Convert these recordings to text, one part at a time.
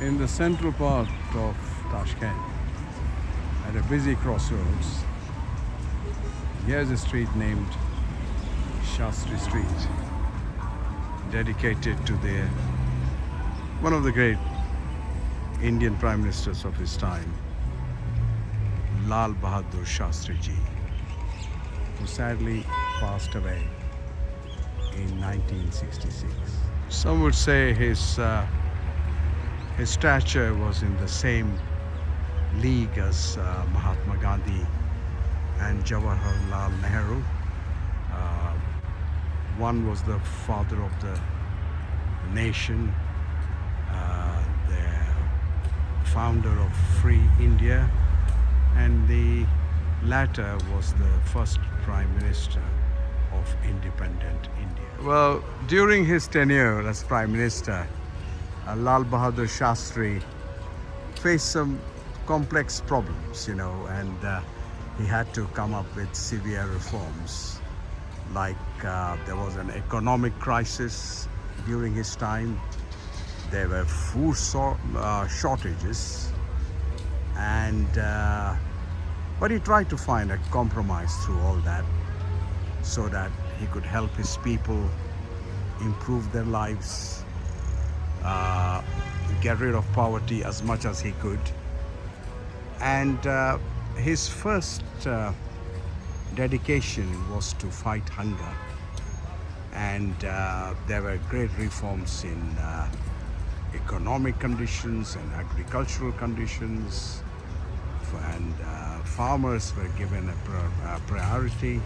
In the central part of Toshkent, at a busy crossroads, here's a street named Shastri Street, dedicated to one of the great Indian Prime Ministers of his time, Lal Bahadur Shastri ji, who sadly passed away in 1966. Some would say his stature was in the same league as Mahatma Gandhi and Jawaharlal Nehru. Uh, One was the father of the nation, the founder of free India, and the latter was the first Prime Minister of independent India. Well, during his tenure as Prime Minister, Lal Bahadur Shastri faced some complex problems, and he had to come up with severe reforms. Like there was an economic crisis during his time, there were food shortages, and but he tried to find a compromise through all that so that he could help his people improve their lives, get rid of poverty as much as he could. And his first dedication was to fight hunger, and there were great reforms in economic conditions and agricultural conditions, and farmers were given a priority.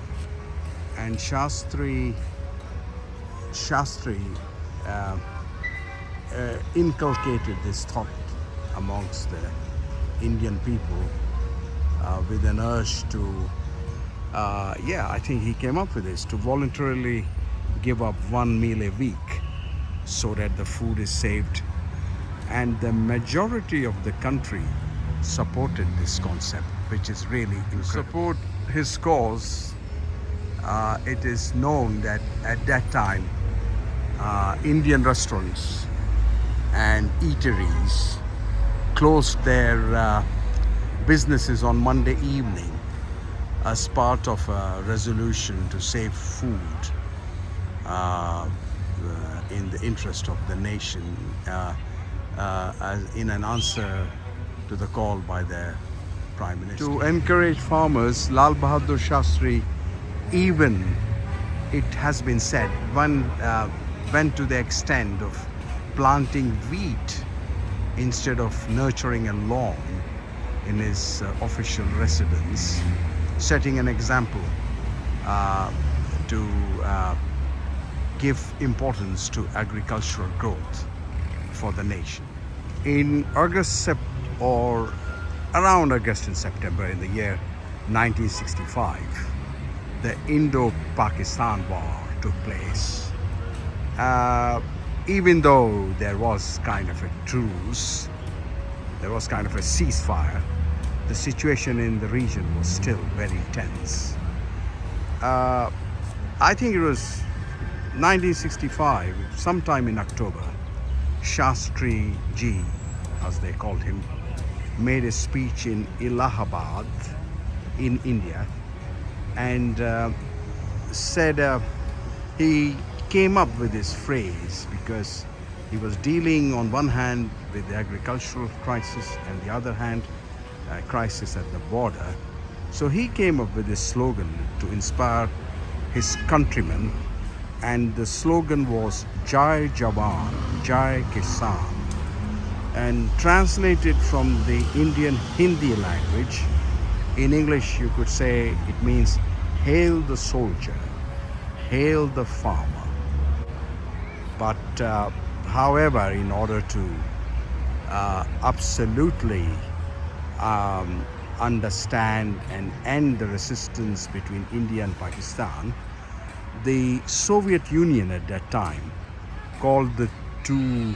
And Shastri inculcated this thought amongst the Indian people with an urge to, I think he came up with this, to voluntarily give up one meal a week so that the food is saved. And the majority of the country supported this concept, which is really incredible. To support his cause, it is known that at that time, Indian restaurants and eateries closed their businesses on Monday evening as part of a resolution to save food in the interest of the nation, as in an answer to the call by the Prime Minister. To encourage farmers, Lal Bahadur Shastri, even, it has been said, went to the extent of planting wheat instead of nurturing a lawn in his official residence, setting an example to give importance to agricultural growth for the nation. In around August and September in the year 1965, the Indo-Pakistan War took place. Even though there was kind of a truce, there was kind of a ceasefire, the situation in the region was still very tense. I think it was 1965, sometime in October, Shastri ji, as they called him, made a speech in Allahabad in India, and said he came up with this phrase because he was dealing on one hand with the agricultural crisis and the other hand a crisis at the border. So he came up with this slogan to inspire his countrymen, and the slogan was Jai Jawan, Jai Kisan, and translated from the Indian Hindi language, in English you could say it means hail the soldier, hail the farmer. But however, in order to absolutely understand and end the resistance between India and Pakistan, the Soviet Union at that time called the two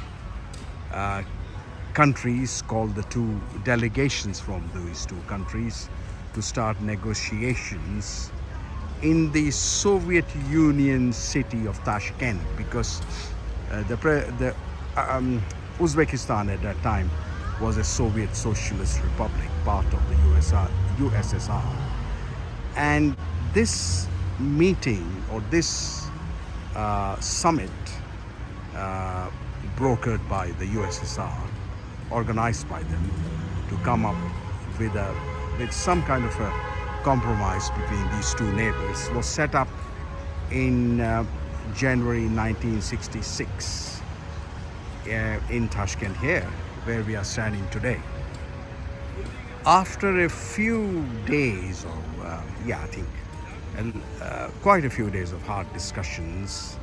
delegations from these two countries to start negotiations in the Soviet Union city of Tashkent, because Uzbekistan at that time was a Soviet Socialist Republic, part of the USSR. And this meeting or this summit, brokered by the USSR, organized by them to come up with some kind of a compromise between these two neighbors, was set up in January 1966 in Toshkent here, where we are standing today. After a few days of, I think, quite a few days of hard discussions,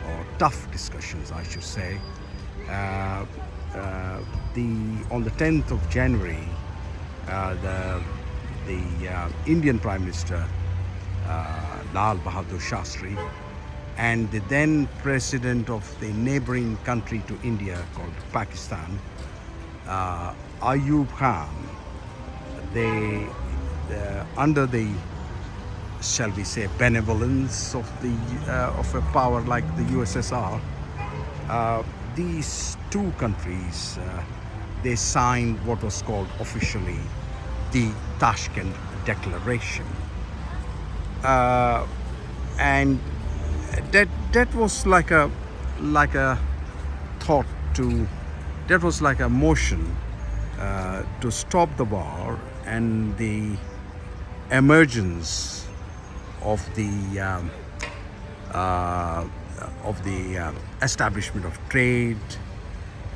or tough discussions, I should say, on the 10th of January, the Indian Prime Minister Lal Bahadur Shastri and the then president of the neighboring country to India called Pakistan, Ayub Khan, they under the, shall we say, benevolence of a power like the USSR, these two countries they signed what was called officially the Toshkent Declaration, and that was like a thought to, that was like a motion to stop the war and the emergence of the establishment of trade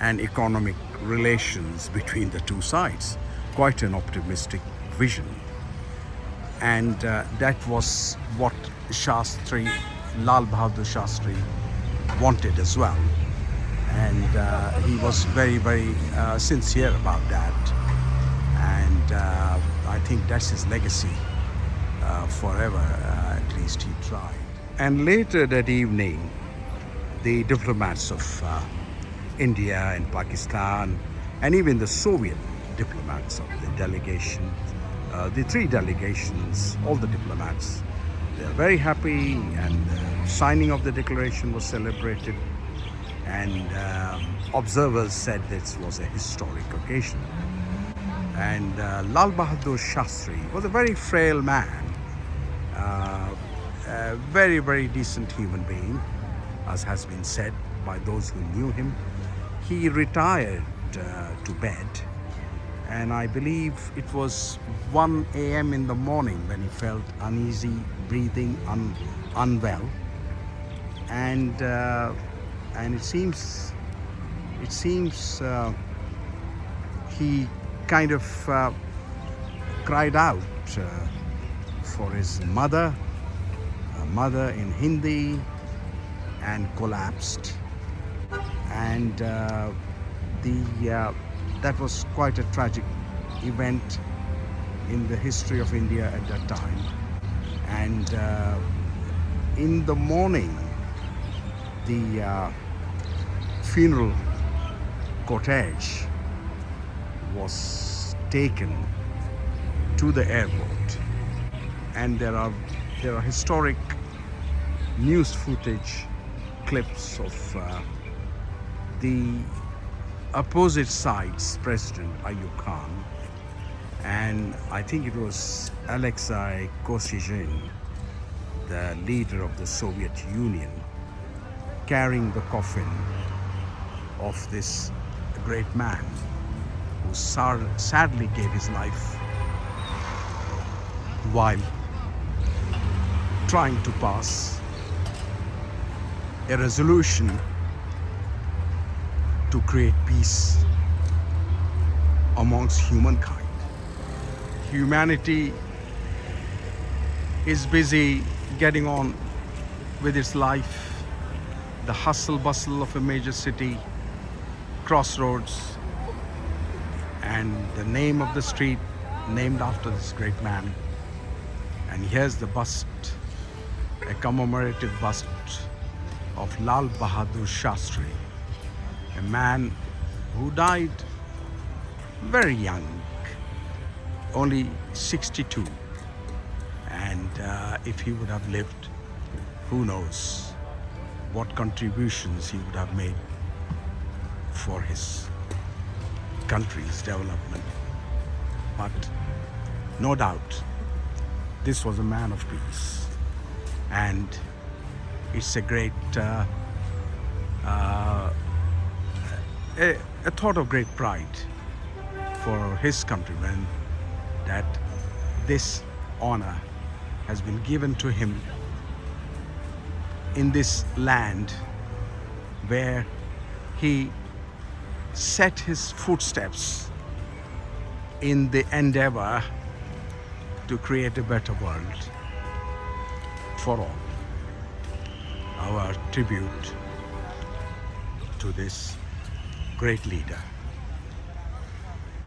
and economic relations between the two sides. Quite an optimistic vision, and that was what Lal Bahadur Shastri wanted as well, and he was very, very sincere about that, and I think that's his legacy forever. At least he tried. And later that evening, the diplomats of India and Pakistan, and even the Soviet diplomats of the delegation, the three delegations, all the diplomats, they are very happy, and the signing of the declaration was celebrated, and observers said this was a historic occasion. And Lal Bahadur Shastri was a very frail man, a very, very decent human being, as has been said by those who knew him. He retired to bed, and I believe it was 1 a.m. in the morning when he felt uneasy breathing, unwell, and it seems he kind of cried out for his mother in Hindi, and collapsed, and that was quite a tragic event in the history of India at that time. And in the morning, the funeral cortege was taken to the airport, and there are historic news footage clips of the opposite side's president Ayub Khan, and I think it was Alexei Kosygin, the leader of the Soviet Union, carrying the coffin of this great man who sadly gave his life while trying to pass a resolution to create peace amongst humankind. Humanity is busy getting on with its life, the hustle bustle of a major city, crossroads, and the name of the street named after this great man. And here's the bust, a commemorative bust of Lal Bahadur Shastri, a man who died very young, only 62. And if he would have lived, who knows what contributions he would have made for his country's development. But no doubt, this was a man of peace, and it's a great a thought of great pride for his countrymen that this honor has been given to him in this land where he set his footsteps in the endeavor to create a better world for all. Our tribute to this great leader.